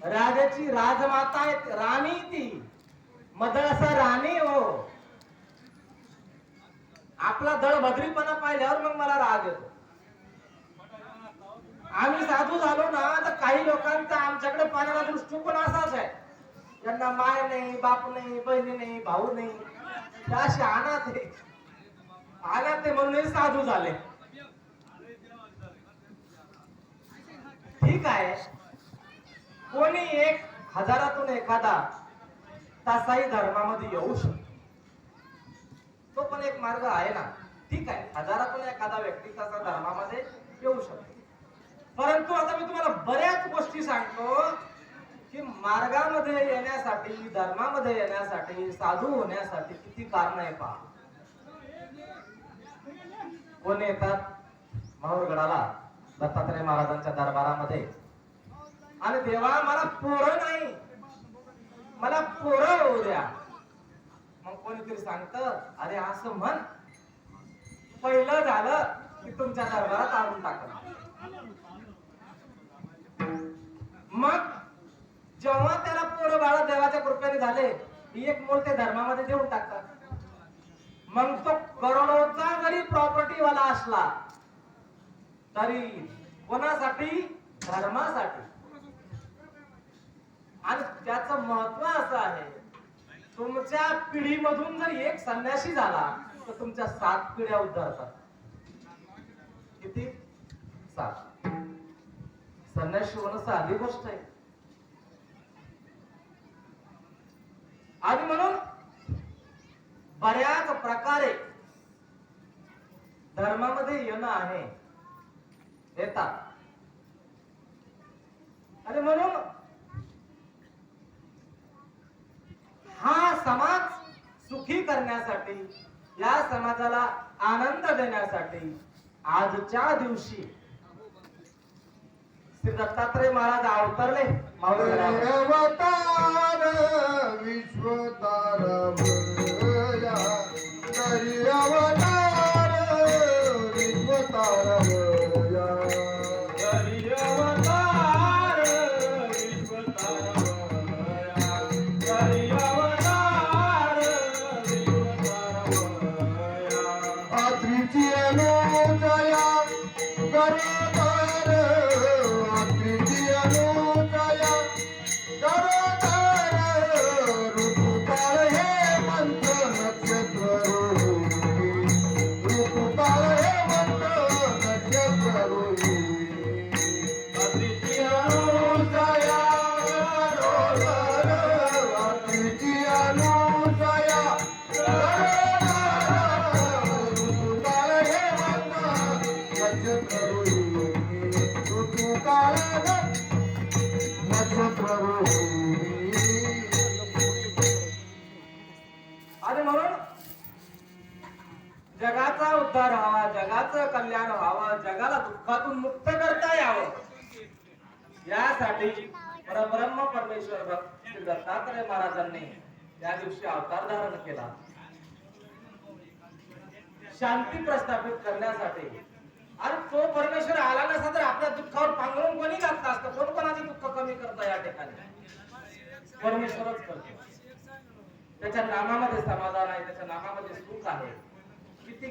राजाची राजमाता आहे, राणी ती मदळसा राणी हो. आपला दळभद्रीपणा पाहिल्यावर मग मला राग येतो. आम्ही साधू झालो ना तर काही लोकांचा आमच्याकडे पाहण्याचा दृष्टिकोन असाच आहे, त्यांना माय नाही, बाप नाही, बहिणी नाही, भाऊ नाही, त्याशी अनाथ आहे. अनाथ म्हणून साधू झाले. ठीक आहे, कोणी एक हजारातून एखादा तासाही धर्मामध्ये येऊ शकतो, तो पण एक मार्ग आहे ना. ठीक आहे, हजारातून एखादा व्यक्ती तसा धर्मामध्ये येऊ शकतो. परंतु आता मी तुम्हाला बऱ्याच गोष्टी सांगतो की मार्गामध्ये येण्यासाठी, धर्मामध्ये येण्यासाठी, साधू होण्यासाठी किती कारण आहे पहा. कोण येतात माहूरगडाला दत्तात्रय महाराजांच्या दरबारामध्ये आणि देवा मला पोरं नाही, मला पोरं होऊ द्या. मग कोणीतरी सांगत अरे असं म्हण, पहिलं झालं की तुमच्या दरबारात आणून टाकलं. मग जेव्हा त्याला पोरं बाळ देवाच्या कृपेने झाले, ही एक मूल ते धर्मामध्ये देऊन टाकतात. मग तो करोडोचा जरी प्रॉपर्टी वाला असला तरी कोणासाठी? धर्मासाठी. आणि त्याचं महत्व असं आहे, तुमच्या पिढीमधून जर एक संन्यासी झाला तर तुमच्या 7 पिढ्या उद्धारतात. किती? 7. संन्यासी होणं साधी गोष्ट आहे. आणि म्हणून बऱ्याच प्रकारे धर्मामध्ये येणं आहे, येतात. आणि म्हणून हा समाज सुखी करण्यासाठी, या समाजाला आनंद देण्यासाठी आजच्या दिवशी श्री दत्तात्रय महाराज अवतरले. अवतार विश्वतार भया, हरि अवतार विश्वतार भया, हरि अवतार विश्वतार भया, हरि अवतार विश्वतार भया. आत्रीची अनुदया गरोदर, आत्रीची अनुदया गरोदर, ऋतुकाळ हे मंत्र नक्षत्र रोहिणी, ऋतुकाळ हे मंत्र नक्षत्र रोहिणी. आत्रीची अनुदया गरोदर, आत्रीची अनुदया गरोदर, ऋतुकाळ हे मंत्र नक्षत्र रोहिणी, ऋतुकाळ नक्षत्र रोहिणी. आणि म्हणून जगाचा उद्धार व्हावा, जगाचं कल्याण व्हावं, जगाला दुःखातून मुक्त करता यावं, यासाठी परब्रह्म परमेश्वर श्री दत्तात्रय महाराजांनी या दिवशी अवतार धारण केला, शांती प्रस्थापित करण्यासाठी. आणि तो परमेश्वर आला नसता तर आपल्या दुःखावर पांघरून कोणी घातलं असतं? कोण कोणाचे दुःख कमी करतं या ठिकाणी? परमेश्वरच करतो. त्याच्या नामामध्ये समाधान आहे, त्याच्या नामामध्ये सुख आहे. किती